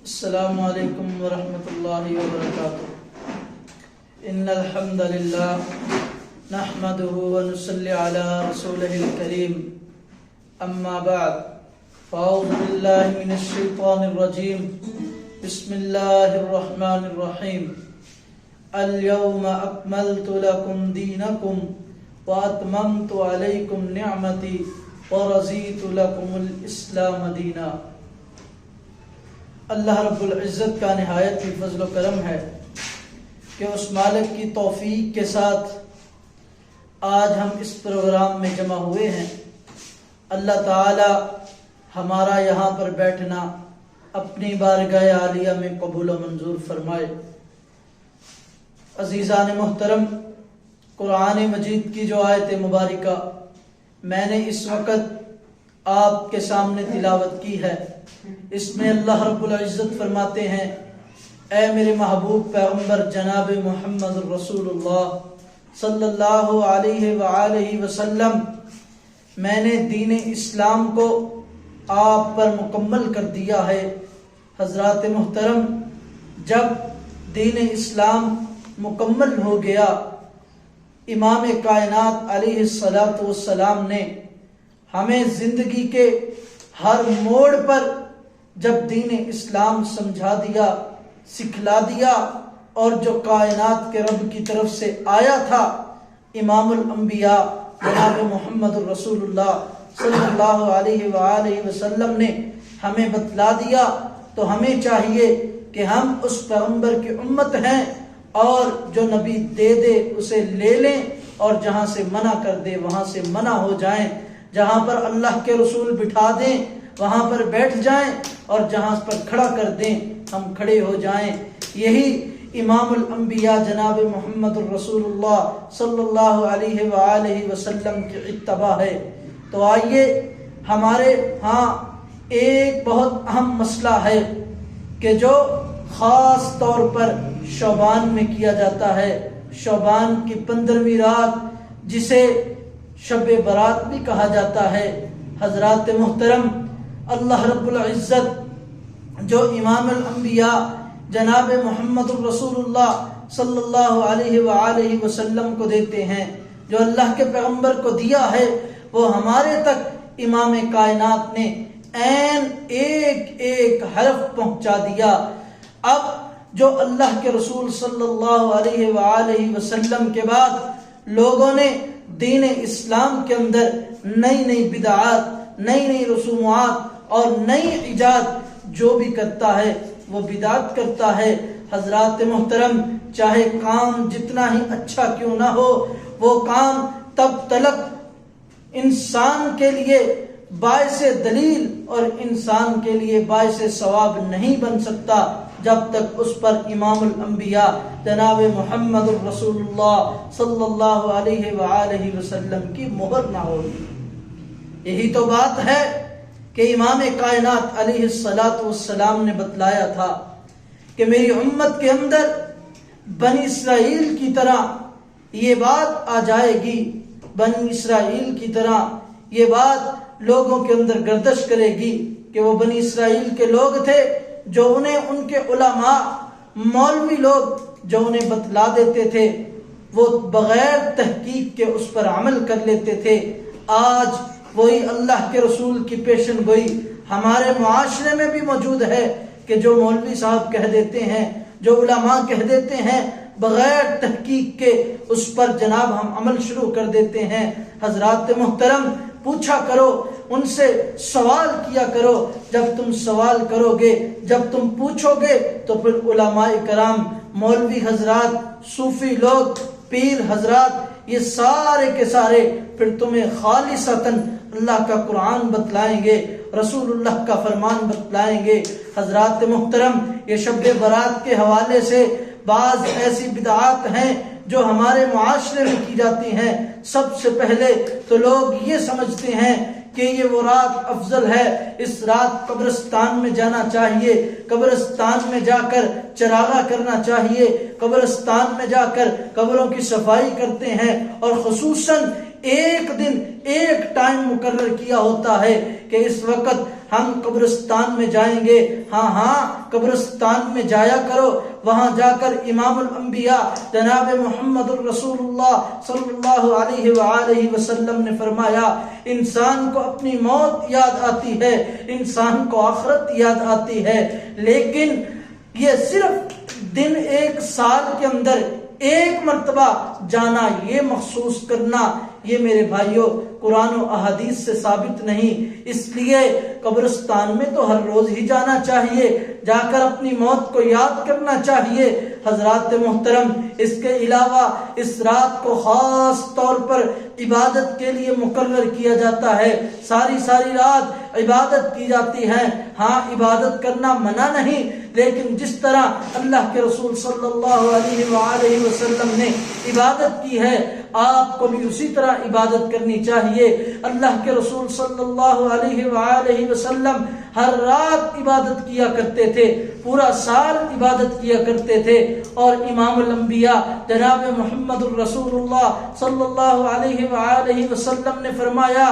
السلام علیکم ورحمۃ اللہ وبرکاتہ۔ ان الحمد للہ نحمده ونصلی علی رسولہ الکریم، اما بعد فاعوذ باللہ من الشیطان الرجیم، بسم اللہ الرحمن الرحیم۔ اليوم اکملت لکم دینکم واتممت علیکم نعمتی ورضیت لکم الاسلام دینا۔ اللہ رب العزت کا نہایت ہی فضل و کرم ہے کہ اس مالک کی توفیق کے ساتھ آج ہم اس پروگرام میں جمع ہوئے ہیں۔ اللہ تعالی ہمارا یہاں پر بیٹھنا اپنی بارگاہ عالیہ میں قبول و منظور فرمائے۔ عزیزان محترم، قرآن مجید کی جو آیت مبارکہ میں نے اس وقت آپ کے سامنے تلاوت کی ہے، اس میں اللہ رب العزت فرماتے ہیں، اے میرے محبوب پیغمبر جناب محمد رسول اللہ صلی اللہ علیہ وآلہ وسلم، میں نے دین اسلام کو آپ پر مکمل کر دیا ہے۔ حضرات محترم، جب دین اسلام مکمل ہو گیا، امام کائنات علیہ الصلاۃ والسلام نے ہمیں زندگی کے ہر موڑ پر جب دین اسلام سمجھا دیا، سکھلا دیا، اور جو کائنات کے رب کی طرف سے آیا تھا، امام الانبیاء جناب محمد رسول اللہ صلی اللہ علیہ وآلہ وسلم نے ہمیں بتلا دیا، تو ہمیں چاہیے کہ ہم اس پیغمبر کی امت ہیں، اور جو نبی دے دے اسے لے لیں، اور جہاں سے منع کر دے وہاں سے منع ہو جائیں، جہاں پر اللہ کے رسول بٹھا دیں وہاں پر بیٹھ جائیں، اور جہاں پر کھڑا کر دیں ہم کھڑے ہو جائیں۔ یہی امام الانبیاء جناب محمد الرسول اللہ صلی اللہ علیہ وآلہ وسلم کی اتباع ہے۔ تو آئیے، ہمارے ہاں ایک بہت اہم مسئلہ ہے کہ جو خاص طور پر شعبان میں کیا جاتا ہے، شعبان کی 15ویں رات، جسے شب برات بھی کہا جاتا ہے۔ حضرات محترم، اللہ رب العزت جو امام الانبیاء جناب محمد الرسول اللہ صلی اللہ علیہ وآلہ وسلم کو دیتے ہیں، جو اللہ کے پیغمبر کو دیا ہے، وہ ہمارے تک امام کائنات نے عین ایک ایک حرف پہنچا دیا۔ اب جو اللہ کے رسول صلی اللہ علیہ وآلہ وسلم کے بعد لوگوں نے دین اسلام کے اندر نئی نئی بدعات، نئی نئی رسومات اور نئی ایجاد جو بھی کرتا ہے وہ بدعت کرتا ہے۔ حضرات محترم، چاہے کام جتنا ہی اچھا کیوں نہ ہو، وہ کام تب تلک انسان کے لیے باعث دلیل اور انسان کے لیے باعث ثواب نہیں بن سکتا جب تک اس پر امام الانبیاء جناب محمد الرسول اللہ صلی اللہ علیہ وآلہ وسلم کی مہر نہ ہوگی۔ یہی تو بات ہے کہ امام کائنات علیہ الصلاۃ والسلام نے بتلایا تھا کہ میری امت کے اندر بنی اسرائیل کی طرح یہ بات آ جائے گی، بنی اسرائیل کی طرح یہ بات لوگوں کے اندر گردش کرے گی کہ وہ بنی اسرائیل کے لوگ تھے جو انہیں ان کے علماء، مولوی لوگ جو انہیں بتلا دیتے تھے، وہ بغیر تحقیق کے اس پر عمل کر لیتے تھے۔ آج وہی اللہ کے رسول کی پیشن گوئی ہمارے معاشرے میں بھی موجود ہے کہ جو مولوی صاحب کہہ دیتے ہیں، جو علماء کہہ دیتے ہیں، بغیر تحقیق کے اس پر جناب ہم عمل شروع کر دیتے ہیں۔ حضرات محترم، پوچھا کرو، ان سے سوال کیا کرو۔ جب تم سوال کرو گے، جب تم پوچھو گے، تو پھر علماء کرام، مولوی حضرات، صوفی لوگ، پیر حضرات، یہ سارے کے سارے پھر تمہیں خالصتاً اللہ کا قرآن بتلائیں گے، رسول اللہ کا فرمان بتلائیں گے۔ حضرات محترم، یہ شب برات کے حوالے سے بعض ایسی بدعات ہیں جو ہمارے معاشرے میں کی جاتی ہیں۔ سب سے پہلے تو لوگ یہ سمجھتے ہیں کہ یہ وہ رات افضل ہے، اس رات قبرستان میں جانا چاہیے، قبرستان میں جا کر چراغاں کرنا چاہیے، قبرستان میں جا کر قبروں کی صفائی کرتے ہیں، اور خصوصاً ایک دن ایک ٹائم مقرر کیا ہوتا ہے کہ اس وقت ہم قبرستان میں جائیں گے. ہاں قبرستان میں جایا کرو. وہاں جا کر امام الانبیاء جناب محمد الرسول اللہ صلی اللہ علیہ وآلہ وسلم نے فرمایا انسان کو اپنی موت یاد آتی ہے, انسان کو آخرت یاد آتی ہے, لیکن یہ صرف دن ایک سال کے اندر ایک مرتبہ جانا, یہ مخصوص کرنا, یہ میرے بھائیوں قرآن و احادیث سے ثابت نہیں. اس لیے قبرستان میں تو ہر روز ہی جانا چاہیے, جا کر اپنی موت کو یاد کرنا چاہیے. حضرات محترم, اس کے علاوہ اس رات کو خاص طور پر عبادت کے لیے مقرر کیا جاتا ہے. ساری رات عبادت کی جاتی ہے. ہاں عبادت کرنا منع نہیں, لیکن جس طرح اللہ کے رسول صلی اللہ علیہ وآلہ وسلم نے عبادت کی ہے آپ کو بھی اسی طرح عبادت کرنی چاہیے. اللہ کے رسول صلی اللہ علیہ وآلہ وسلم ہر رات عبادت کیا کرتے تھے, پورا سال عبادت کیا کرتے تھے. اور امام الانبیاء جناب محمد الرسول اللہ صلی اللہ علیہ وآلہ وسلم نے فرمایا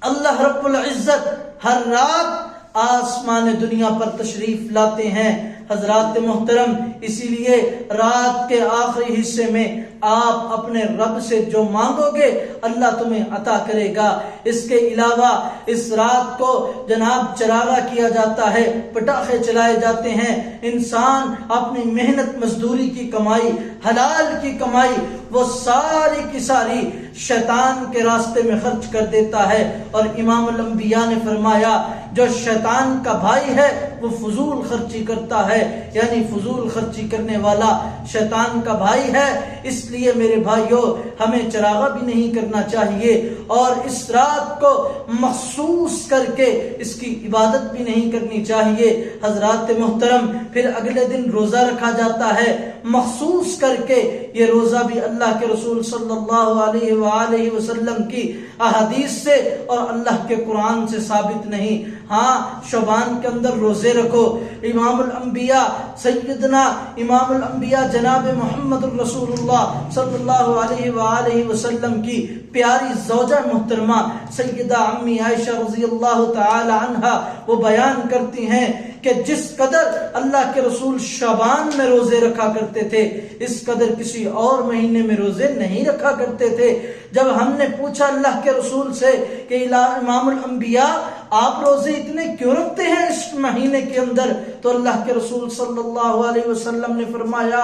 اللہ رب العزت ہر رات آسمان دنیا پر تشریف لاتے ہیں. حضرات محترم, اسی لیے رات کے آخری حصے میں آپ اپنے رب سے جو مانگو گے اللہ تمہیں عطا کرے گا. اس کے علاوہ اس رات کو جناب چراغا کیا جاتا ہے, پٹاخے چلائے جاتے ہیں. انسان اپنی محنت مزدوری کی کمائی, حلال کی کمائی, وہ ساری کی ساری شیطان کے راستے میں خرچ کر دیتا ہے. اور امام الانبیاء نے فرمایا جو شیطان کا بھائی ہے وہ فضول خرچی کرتا ہے, یعنی فضول خرچی کرنے والا شیطان کا بھائی ہے. اس لیے میرے بھائیوں ہمیں چراغا بھی نہیں کرنا چاہیے, اور اس رات کو مخصوص کر کے اس کی عبادت بھی نہیں کرنی چاہیے. حضرات محترم, پھر اگلے دن روزہ رکھا جاتا ہے مخصوص کر کے. یہ روزہ بھی اللہ کے رسول صلی اللہ علیہ وآلہ وسلم کی احادیث سے اور اللہ کے قرآن سے ثابت نہیں. ہاں شعبان کے اندر روزے رکھو. امام الانبیاء سیدنا امام الانبیاء جناب محمد الرسول اللہ صلی اللہ علیہ وآلہ وسلم کی پیاری زوجہ محترمہ سیدہ امی عائشہ رضی اللہ تعالی عنہا وہ بیان کرتی ہیں کہ جس قدر اللہ کے رسول شعبان میں روزے رکھا کرتے تھے اس قدر کسی اور مہینے میں روزے نہیں رکھا کرتے تھے. جب ہم نے پوچھا اللہ کے رسول سے کہ امام الانبیاء آپ روزے اتنے کیوں رکھتے ہیں اس مہینے کے اندر, تو اللہ کے رسول صلی اللہ علیہ وسلم نے فرمایا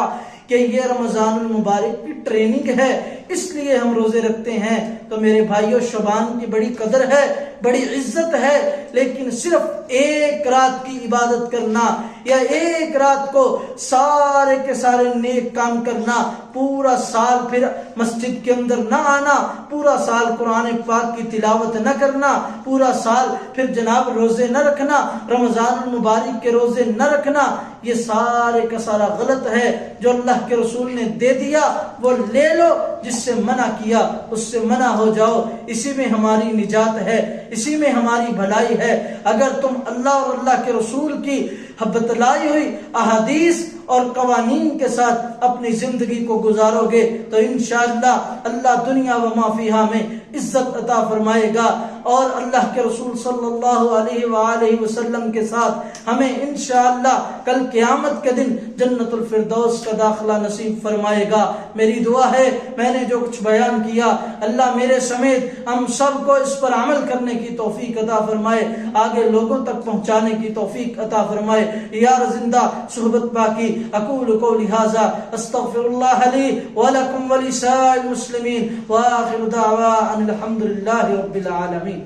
کہ یہ رمضان المبارک کی ٹریننگ ہے, اس لیے ہم روزے رکھتے ہیں. تو میرے بھائیوں شعبان کی بڑی قدر ہے, بڑی عزت ہے, لیکن صرف ایک رات کی عبادت کرنا یا ایک رات کو سارے کے سارے نیک کام کرنا, پورا سال پھر مسجد کے اندر نہ آنا, پورا سال قرآن پاک کی تلاوت نہ کرنا, پورا سال پھر جناب روزے نہ رکھنا, رمضان المبارک کے روزے نہ رکھنا, یہ سارے کا سارا غلط ہے. جو اللہ کے رسول نے دے دیا وہ لے لو, جس سے منع کیا اس سے منع ہو جاؤ. اسی میں ہماری نجات ہے, اسی میں ہماری بھلائی ہے. اگر تم اللہ اور اللہ کے رسول کی بتلائی ہوئی احادیث اور قوانین کے ساتھ اپنی زندگی کو گزارو گے تو انشاءاللہ اللہ دنیا و ما فیہا میں عزت عطا فرمائے گا, اور اللہ کے رسول صلی اللہ علیہ وآلہ وسلم کے ساتھ ہمیں انشاءاللہ کل قیامت کے دن جنت الفردوس کا داخلہ نصیب فرمائے گا. میری دعا ہے میں نے جو کچھ بیان کیا اللہ میرے سمیت ہم سب کو اس پر عمل کرنے کی توفیق عطا فرمائے, آگے لوگوں تک پہنچانے کی توفیق عطا فرمائے. یار زندہ صحبت باقی. اقول قولی ھذا استغفر اللہ لی ولکم ولسائر المسلمین وآخر دعوانا الحمد للہ رب العالمین.